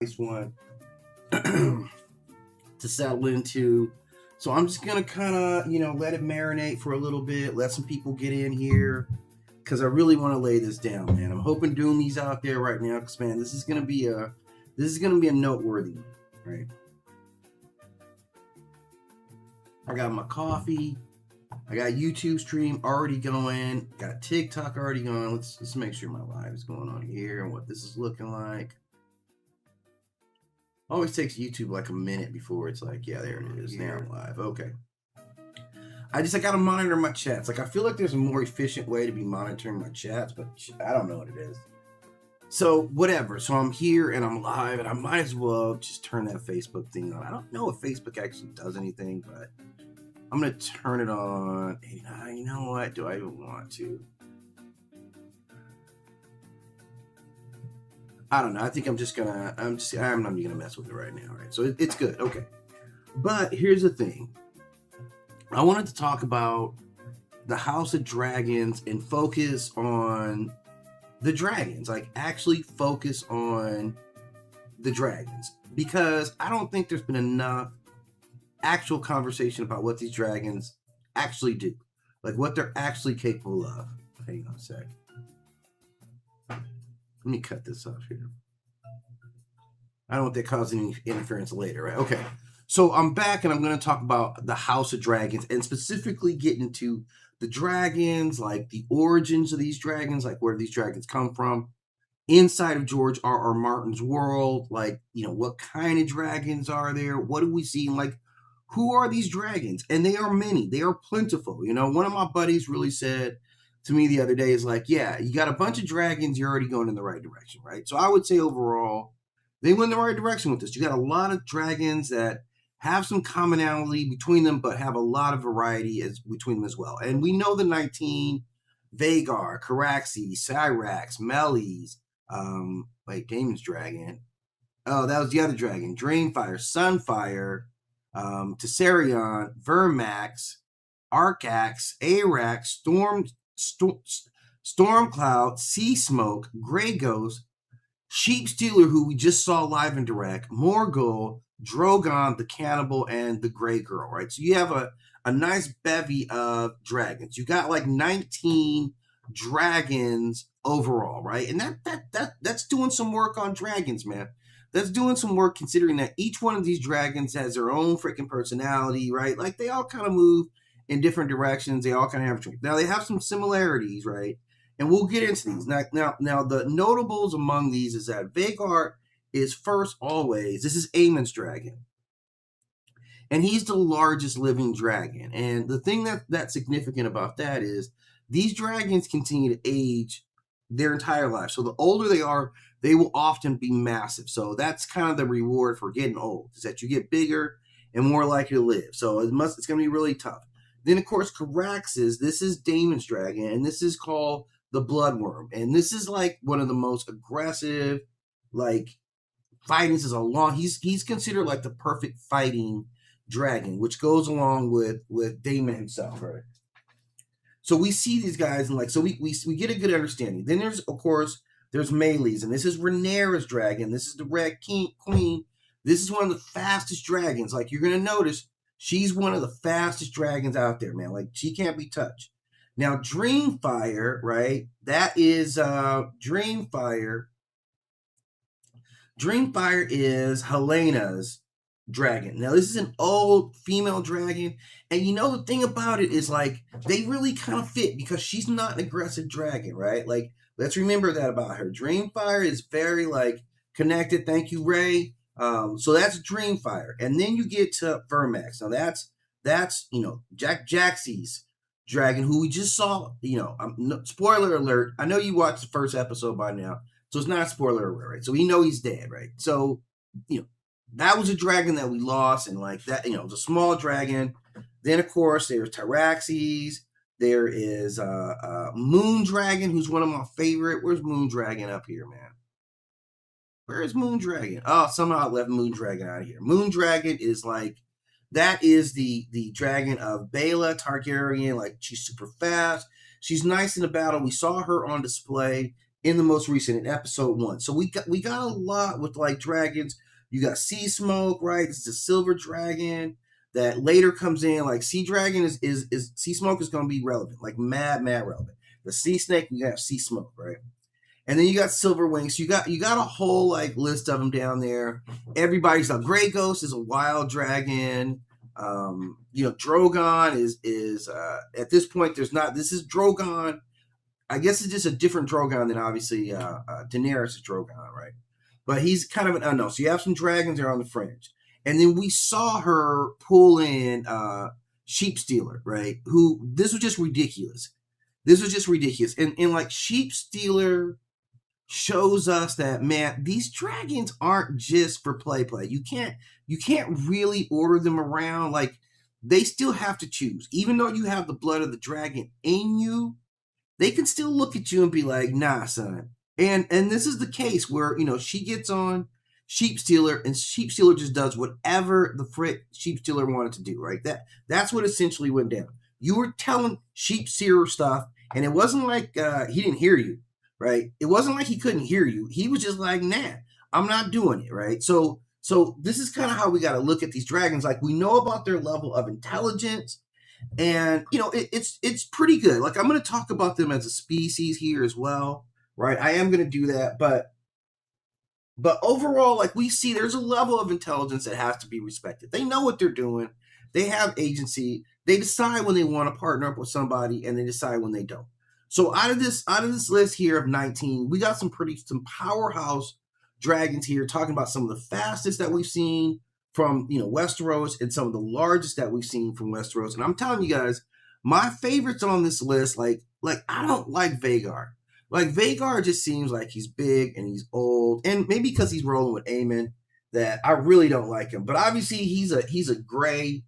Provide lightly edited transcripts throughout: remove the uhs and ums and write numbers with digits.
nice one to settle into. So I'm just gonna kind of, let it marinate for a little bit, let some people get in here, because I really want to lay this down, man. I'm hoping Doomy's out there right now, because man, this is gonna be a noteworthy one, right? I got my coffee, I got YouTube stream already going, got TikTok already going. Let's make sure my live is going on here and what this is looking like. Always takes YouTube like a minute before it's like, yeah, there it is. Now I'm live. Okay. I gotta monitor my chats. Like, I feel like there's a more efficient way to be monitoring my chats, but I don't know what it is. So whatever. So I'm here and I'm live, and I might as well just turn that Facebook thing on. I don't know if Facebook actually does anything, but I'm gonna turn it on. And you know what? Do I even want to? I don't know. I think I'm not even gonna mess with it right now, right? So it's good. Okay. But here's the thing. I wanted to talk about the House of Dragons and focus on the dragons. Like, actually focus on the dragons. Because I don't think there's been enough actual conversation about what these dragons actually do. Like, what they're actually capable of. Hang on a sec. Let me cut this off here. I don't want that causing any interference later, right? Okay. So I'm back, and I'm going to talk about the House of Dragons, and specifically get into the dragons, like the origins of these dragons, like where these dragons come from, inside of George R.R. Martin's world, like, what kind of dragons are there? What do we see? Like, who are these dragons? And they are many. They are plentiful. One of my buddies really said to me the other day is like, yeah, you got a bunch of dragons, you're already going in the right direction, right? So I would say overall, they went in the right direction with this. You got a lot of dragons that have some commonality between them, but have a lot of variety between them as well. And we know the 19, Vhagar, Caraxes, Syrax, Meleys, Daemon's dragon. Oh, that was the other dragon. Dreamfyre, Sunfyre, Targaryen, Vermax, Arrax, Arrax, Stormcloud, Seasmoke, Grey Ghost, Sheepstealer, who we just saw live and direct, Morgul, Drogon, the Cannibal, and the Grey Girl, right? So you have a nice bevy of dragons. You got like 19 dragons overall, right? And that's doing some work on dragons, man. That's doing some work, considering that each one of these dragons has their own freaking personality, right? Like, they all kind of move in different directions. They all kind of have now they have some similarities, right? And we'll get into these. Now the notables among these is that Vhagar is first always. This is Aemon's dragon. And he's the largest living dragon. And the thing that's significant about that is these dragons continue to age their entire life. So the older they are, they will often be massive. So that's kind of the reward for getting old, is that you get bigger and more likely to live. So it's going to be really tough. Then, of course, Caraxes, this is Daemon's dragon, and this is called the Blood Wyrm. And this is like one of the most aggressive, like, fighting. This is he's considered like the perfect fighting dragon, which goes along with Daemon himself, right? So we see these guys, and like, so we get a good understanding. Then there's, of course, there's Meleys, and this is Rhaenyra's dragon. This is the Red Queen. This is one of the fastest dragons. Like, you're gonna notice, she's one of the fastest dragons out there, man. Like, she can't be touched. Now, Dreamfyre, right? That is Dreamfyre. Dreamfyre is Helena's dragon. Now, this is an old female dragon, and the thing about it is, like, they really kind of fit, because she's not an aggressive dragon, right? Like, let's remember that about her. Dreamfyre is very, like, connected. Thank you, Ray. So that's Dreamfyre. And then you get to Vermax. Now, that's Jaxie's dragon, who we just saw. Spoiler alert, I know you watched the first episode by now, so it's not a spoiler alert, right? So we know he's dead, right? So, that was a dragon that we lost, and like that, it was a small dragon. Then, of course, there's Caraxes. There is Moondragon, who's one of my favorite. Where's Moondragon up here, man? Where is Moondragon? Oh, somehow I left Moondragon out of here. Moondragon is like, that is the dragon of Baela Targaryen. Like, she's super fast. She's nice in the battle. We saw her on display in the most recent, in episode 1. So we got a lot with like dragons. You got Seasmoke, right? This is a silver dragon that later comes in. Like Sea Dragon is Seasmoke is going to be relevant, like mad relevant. The Sea Snake, you have Seasmoke, right? And then you got Silverwing. So you got a whole like list of them down there. Everybody's up. Grey Ghost is a wild dragon. Drogon is at this point there's not. This is Drogon. I guess it's just a different Drogon than obviously Daenerys' Drogon, right? But he's kind of an unknown. So you have some dragons there on the fringe. And then we saw her pull in Sheepstealer, right? Who, this was just ridiculous. And like Sheepstealer shows us that, man, these dragons aren't just for play. You can't really order them around. Like, they still have to choose. Even though you have the blood of the dragon in you, they can still look at you and be like, nah, son. And this is the case where, she gets on Sheepstealer and Sheepstealer just does whatever the frick Sheepstealer wanted to do, right? That's what essentially went down. You were telling Sheepstealer stuff, and it wasn't like he didn't hear you, right? It wasn't like he couldn't hear you. He was just like, nah, I'm not doing it, right? So this is kind of how we got to look at these dragons. Like, we know about their level of intelligence, and it's pretty good. Like, I'm going to talk about them as a species here as well, right? I am going to do that, but overall, like, we see there's a level of intelligence that has to be respected. They know what they're doing. They have agency. They decide when they want to partner up with somebody, and they decide when they don't. So out of this list here of 19, we got some powerhouse dragons here, talking about some of the fastest that we've seen from Westeros, and some of the largest that we've seen from Westeros. And I'm telling you guys, my favorites on this list, like I don't like Vhagar. Like, Vhagar just seems like he's big and he's old, and maybe because he's rolling with Aemon, that I really don't like him. But obviously he's a gray,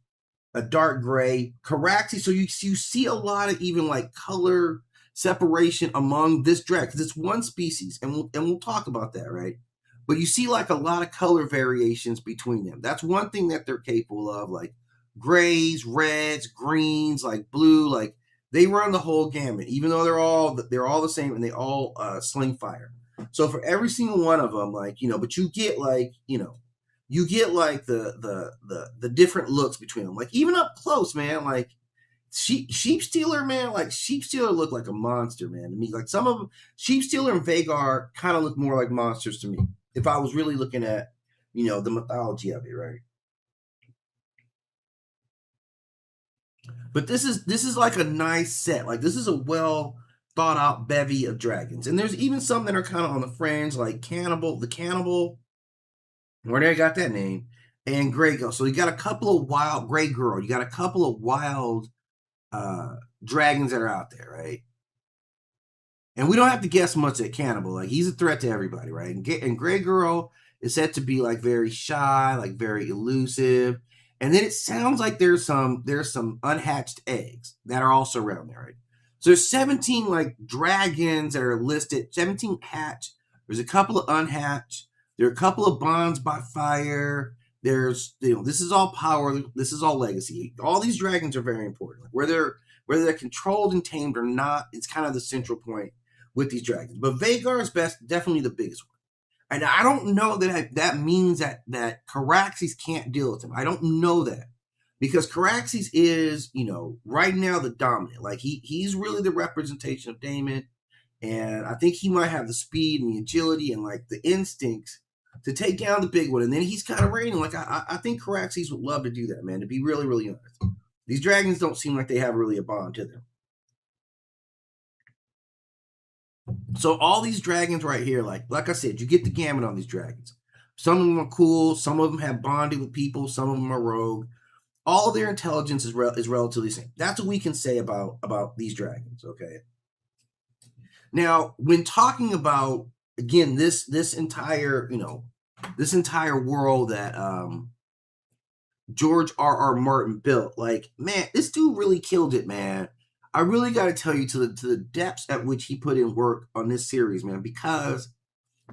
a dark gray Caraxes. So you see a lot of even like color separation among this dragon, because it's one species, and we'll talk about that, right? But you see like a lot of color variations between them. That's one thing that they're capable of, like grays, reds, greens, like blue, like they run the whole gamut, even though they're all the same, and they all sling fire. So for every single one of them, like, but you get like, you get like the different looks between them. Like, even up close, man, like Sheepstealer, man, like Sheepstealer look like a monster, man, to me. Like, some of them, Sheepstealer and Vhagar kind of look more like monsters to me, if I was really looking at, the mythology of it, right? But this is like a nice set. Like, this is a well thought out bevy of dragons. And there's even some that are kind of on the fringe, like Cannibal, where they got that name, and Grey Girl. So you got a couple of wild Grey Girl. You got a couple of wild dragons that are out there, right? And we don't have to guess much at Cannibal. Like, he's a threat to everybody, right? And Grey Girl is said to be like very shy, like very elusive. And then it sounds like there's some unhatched eggs that are also around there, right? So there's 17 like dragons that are listed, 17 hatched. There's a couple of unhatched. There are a couple of bonds by fire. There's, this is all power. This is all legacy. All these dragons are very important. Like, whether they're controlled and tamed or not, it's kind of the central point with these dragons. But Vhagar is definitely the biggest one. And I don't know that means that Caraxes can't deal with him. I don't know that, because Caraxes is, right now the dominant. Like, he's really the representation of Daemon, and I think he might have the speed and the agility and like the instincts to take down the big one. And then he's kind of reigning. Like, I think Caraxes would love to do that, man. To be really, really honest, these dragons don't seem like they have really a bond to them. So all these dragons right here, like I said, you get the gamut on these dragons. Some of them are cool. Some of them have bonded with people. Some of them are rogue. All their intelligence is relatively the same. That's what we can say about these dragons, okay? Now, when talking about, again, this entire world that George R.R. Martin built, like, man, this dude really killed it, man. I really got to tell you, to the depths at which he put in work on this series, man, because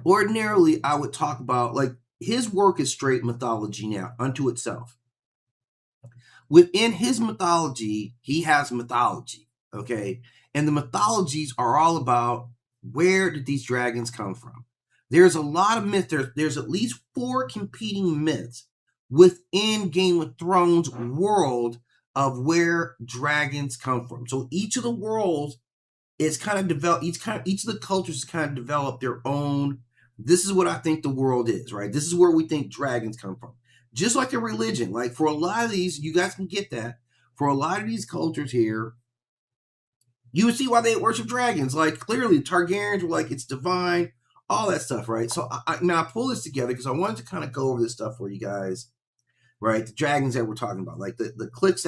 ordinarily I would talk about, like, his work is straight mythology now unto itself. Within his mythology, he has mythology, okay? And the mythologies are all about where did these dragons come from? There's a lot of myths. There's at least 4 competing myths within Game of Thrones world of where dragons come from. So each of the worlds is kind of developed. Each of the cultures has kind of developed their own. This is what I think the world is, right? This is where we think dragons come from. Just like a religion, like for a lot of these, you guys can get that. For a lot of these cultures here, you would see why they worship dragons. Like clearly, the Targaryens were like, it's divine, all that stuff, right? So now I pull this together because I wanted to kind of go over this stuff for you guys, right? The dragons that we're talking about, like the clicks that